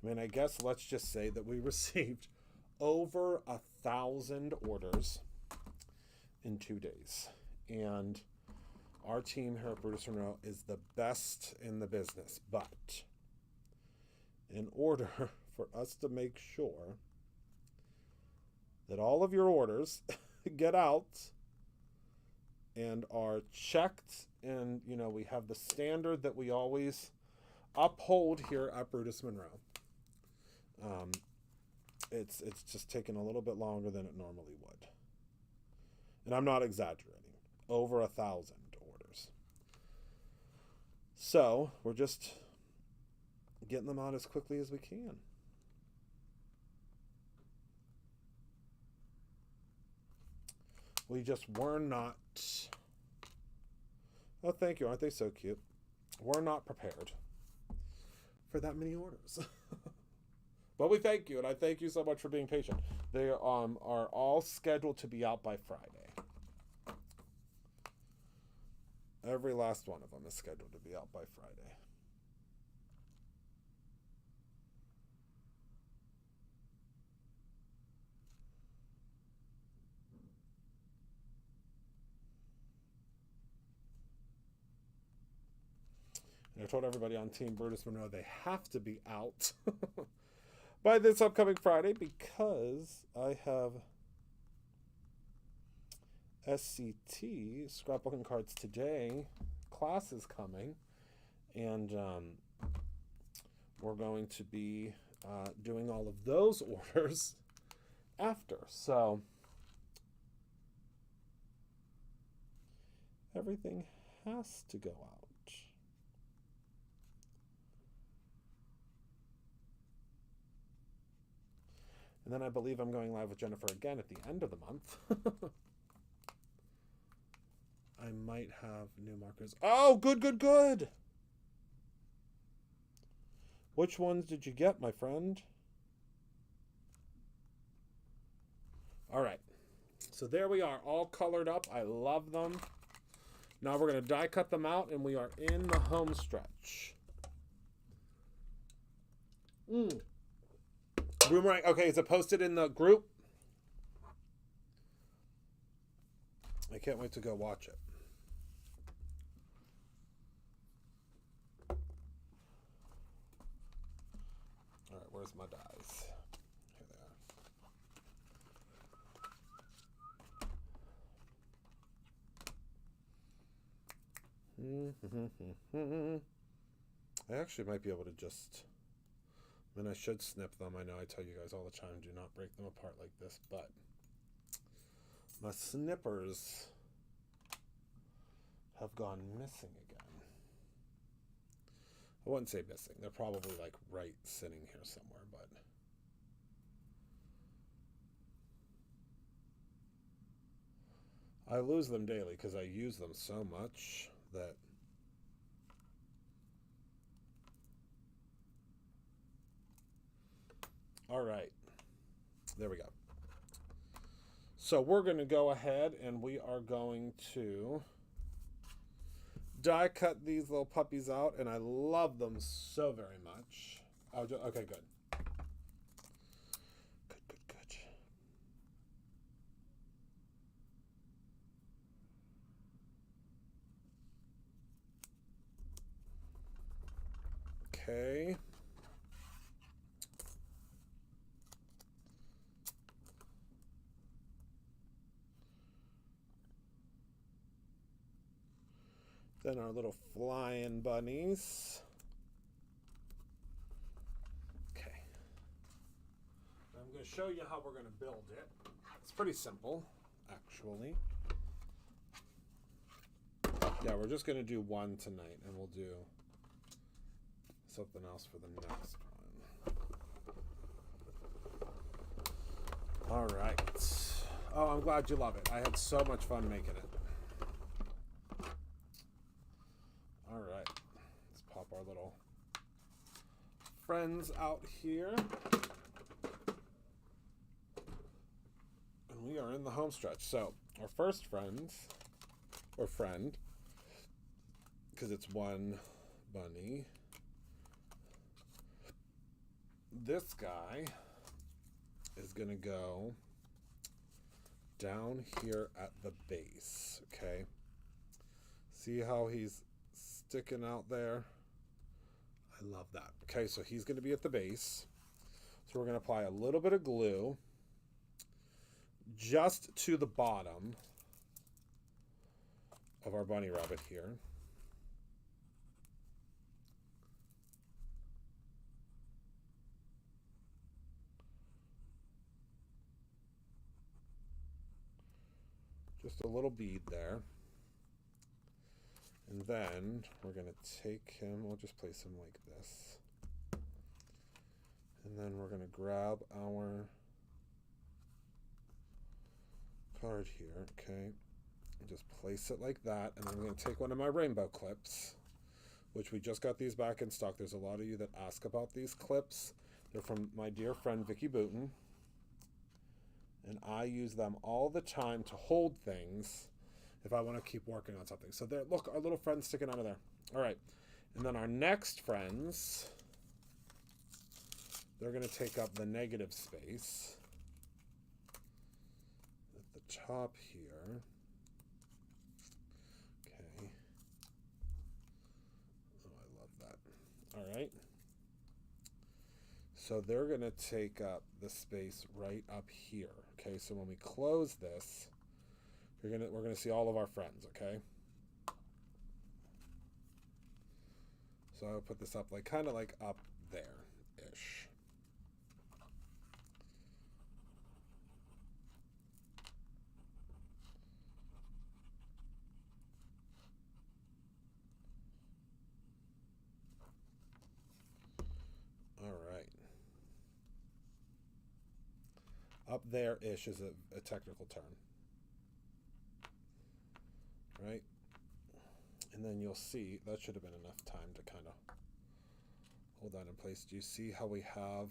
I mean, I guess let's just say that we received over 1,000 orders in 2 days. And our team here at Brutus Monroe is the best in the business. But in order for us to make sure that all of your orders get out and are checked, and we have the standard that we always uphold here at Brutus Monroe. It's just taken a little bit longer than it normally would, and I'm not exaggerating. Over 1,000 orders. So we're just getting them out as quickly as we can. We just were not. Oh, thank you. Aren't they so cute? We're not prepared for that many orders. But we thank you, and I thank you so much for being patient. They are all scheduled to be out by Friday. Every last one of them is scheduled to be out by Friday. And I told everybody on Team Brutus Monroe they have to be out by this upcoming Friday, because I have SCT, Scrapbooking Cards Today, classes coming, and we're going to be doing all of those orders after. So everything has to go out. And then I believe I'm going live with Jennifer again at the end of the month. I might have new markers. Oh, good. Which ones did you get, my friend? All right. So there we are, all colored up. I love them. Now we're going to die cut them out, and we are in the home stretch. Boomerang. Okay, is it posted in the group? I can't wait to go watch it. All right, where's my dies? Here they are. I actually might be able to just... I mean, I should snip them. I know I tell you guys all the time, do not break them apart like this, but my snippers have gone missing again. I wouldn't say missing. They're probably like right sitting here somewhere, but I lose them daily because I use them so much that... All right. There we go. So we're going to go ahead and we are going to die cut these little puppies out, and I love them so very much. Okay, good. Good. Okay. Then our little flying bunnies. Okay. I'm going to show you how we're going to build it. It's pretty simple, actually. Yeah, we're just going to do one tonight, and we'll do something else for the next one. All right. Oh, I'm glad you love it. I had so much fun making it. All right. Let's pop our little friends out here. And we are in the home stretch. So, our first friend, because it's one bunny. This guy is going to go down here at the base, okay? See how he's sticking out there? I love that. Okay, so he's going to be at the base. So we're going to apply a little bit of glue just to the bottom of our bunny rabbit here. Just a little bead there. And then we're going to take him, we'll just place him like this. And then we're going to grab our card here, okay? And just place it like that. And I'm going to take one of my rainbow clips, which we just got these back in stock. There's a lot of you that ask about these clips. They're from my dear friend Vicki Booten. And I use them all the time to hold things if I want to keep working on something. So there, look, our little friends sticking out of there. All right. And then our next friends, they're going to take up the negative space at the top here. Okay. Oh, I love that. All right. So they're going to take up the space right up here. Okay, so when we close this, we're gonna see all of our friends, okay? So I'll put this up like kind of like up there-ish. All right. Up there-ish is a technical term. Right? And then you'll see, that should have been enough time to kind of hold that in place. Do you see how we have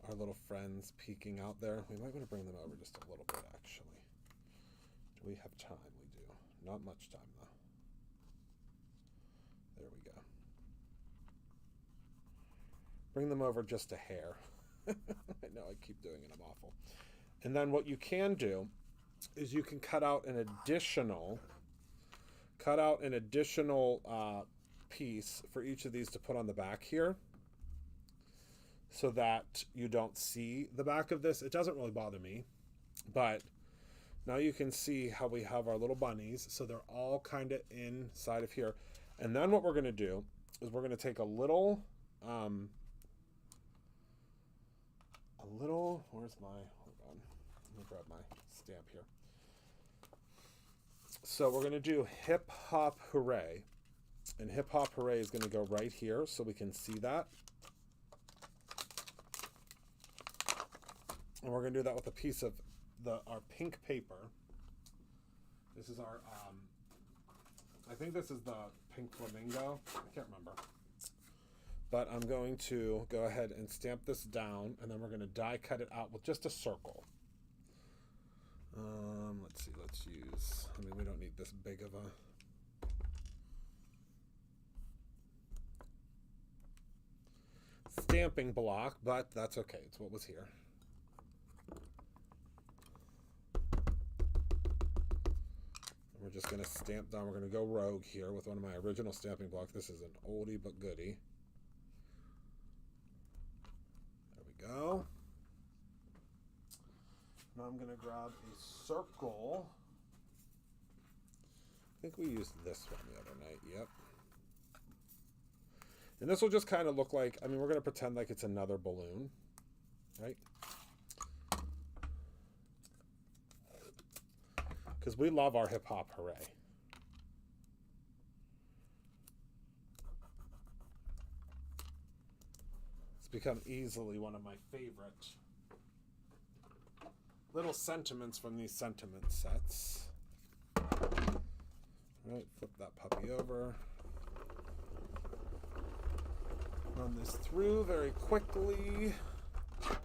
our little friends peeking out there? We might want to bring them over just a little bit, actually. Do we have time? We do. Not much time, though. There we go. Bring them over just a hair. I know I keep doing it. I'm awful. And then what you can do is you can cut out an additional piece for each of these to put on the back here so that you don't see the back of this. It doesn't really bother me, but now you can see how we have our little bunnies. So they're all kind of inside of here. And then what we're going to do is we're going to take a little, where's my, hold on, let me grab my stamp here. So we're going to do Hip Hop Hooray. And Hip Hop Hooray is going to go right here so we can see that. And we're going to do that with a piece of our pink paper. This is our, I think this is the pink flamingo. I can't remember. But I'm going to go ahead and stamp this down, and then we're going to die cut it out with just a circle. Let's see, let's use, I mean, we don't need this big of a, stamping block, but that's okay. It's what was here. And we're just going to stamp down. We're going to go rogue here with one of my original stamping blocks. This is an oldie but goodie. There we go. Now I'm going to grab a circle. I think we used this one the other night. Yep. And this will just kind of look like, I mean, we're going to pretend like it's another balloon, right? Because we love our hip hop hooray. It's become easily one of my favorite little sentiments from these sentiment sets. All right, flip that puppy over. Run this through very quickly because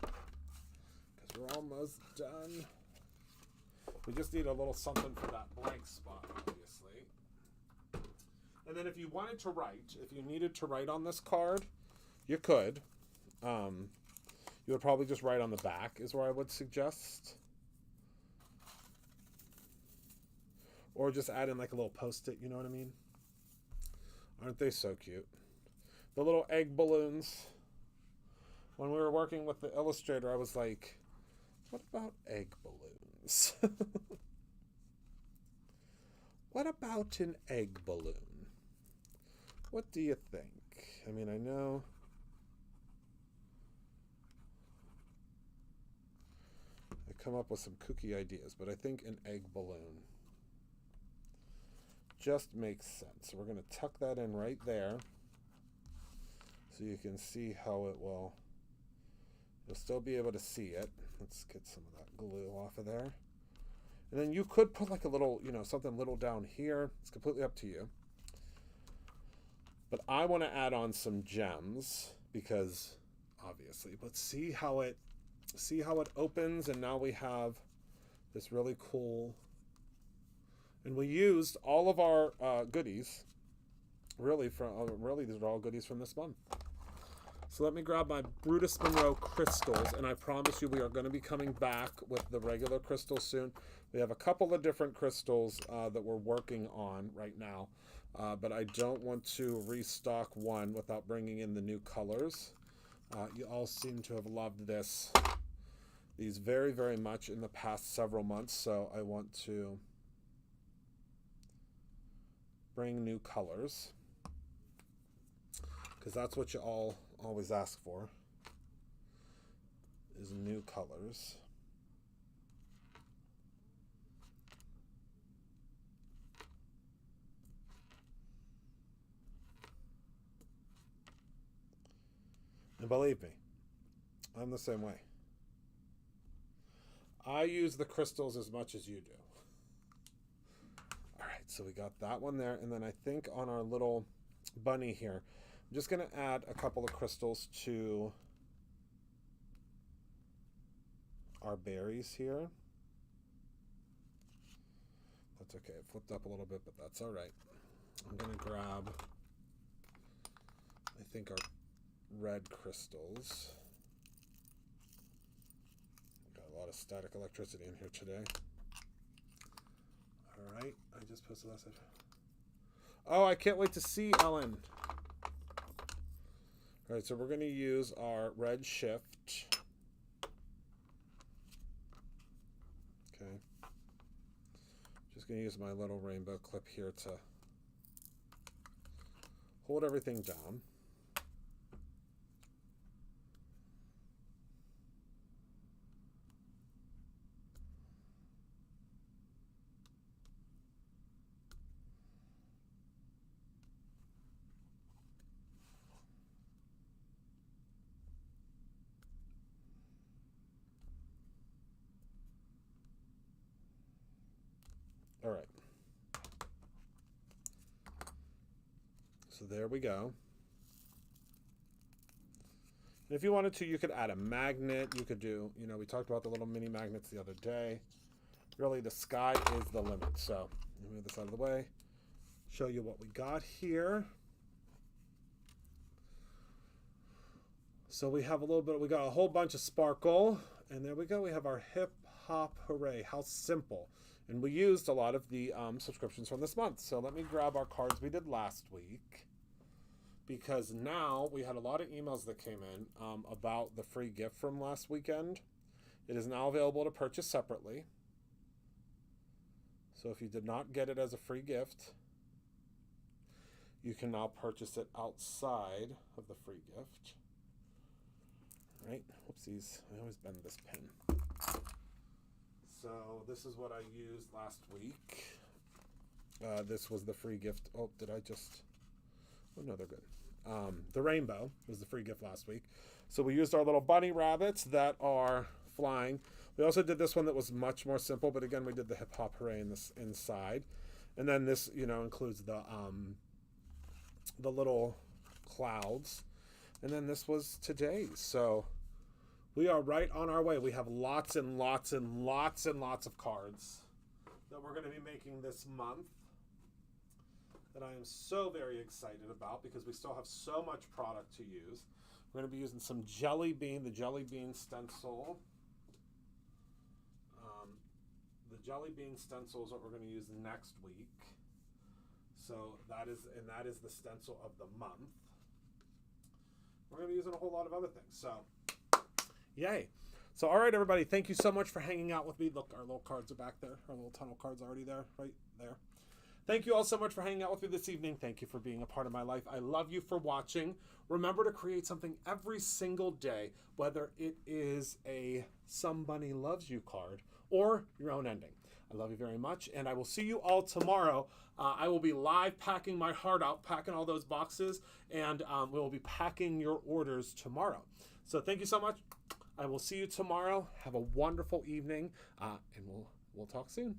we're almost done. We just need a little something for that blank spot, obviously. And then if you wanted to write, if you needed to write on this card, you could. You would probably just write on the back is where I would suggest. Or just add in like a little post-it, you know what I mean? Aren't they so cute? The little egg balloons. When we were working with the illustrator, I was like, what about egg balloons? What about an egg balloon? What do you think? I mean, I know I come up with some kooky ideas, but I think an egg balloon just makes sense. So we're going to tuck that in right there. So you can see how it will, you'll still be able to see it. Let's get some of that glue off of there. And then you could put like a little, you know, something little down here. It's completely up to you. But I want to add on some gems because obviously, but see how it opens, and now we have this really cool, and we used all of our goodies really these are all goodies from this month. So let me grab my Brutus Monroe crystals, and I promise you we are going to be coming back with the regular crystals soon. We have a couple of different crystals that we're working on right now, but I don't want to restock one without bringing in the new colors. You all seem to have loved these very, very much in the past several months, so I want to bring new colors, because that's what you all always ask for, is new colors. And believe me, I'm the same way. I use the crystals as much as you do. All right, so we got that one there, and then I think on our little bunny here, I'm just going to add a couple of crystals to our berries here. That's okay. It flipped up a little bit, but that's all right. I'm going to grab, I think, our red crystals. Got a lot of static electricity in here today. All right. I just posted last. Oh, I can't wait to see Ellen. All right, so we're going to use our red shift. Okay. Just going to use my little rainbow clip here to hold everything down. All right. So there we go. And if you wanted to, you could add a magnet. You could do, we talked about the little mini magnets the other day. Really, the sky is the limit. So let me move this out of the way. Show you what we got here. So we have we got a whole bunch of sparkle. And there we go. We have our hip hop hooray. How simple. And we used a lot of the subscriptions from this month. So let me grab our cards we did last week. Because now we had a lot of emails that came in about the free gift from last weekend. It is now available to purchase separately. So if you did not get it as a free gift, you can now purchase it outside of the free gift. Right? Whoopsies. I always bend this pen. So this is what I used last week. This was the free gift. Oh, did I just... Oh, no, they're good. The rainbow was the free gift last week. So we used our little bunny rabbits that are flying. We also did this one that was much more simple, but again, we did the hip hop hooray in this inside. And then this, includes the little clouds. And then this was today's. So we are right on our way. We have lots and lots and lots and lots of cards that we're going to be making this month that I am so very excited about because we still have so much product to use. We're going to be using some jelly bean, the jelly bean stencil. The jelly bean stencil is what we're going to use next week. So that is the stencil of the month. We're going to be using a whole lot of other things. So, yay. So, all right, everybody, thank you so much for hanging out with me. Look, our little cards are back there. Our little tunnel cards already there, right there. Thank you all so much for hanging out with me this evening. Thank you for being a part of my life. I love you for watching. Remember to create something every single day, whether it is a Somebody Loves You card or your own ending. I love you very much, and I will see you all tomorrow. I will be live packing my heart out, packing all those boxes, and we will be packing your orders tomorrow. So thank you so much. I will see you tomorrow. Have a wonderful evening, and we'll talk soon.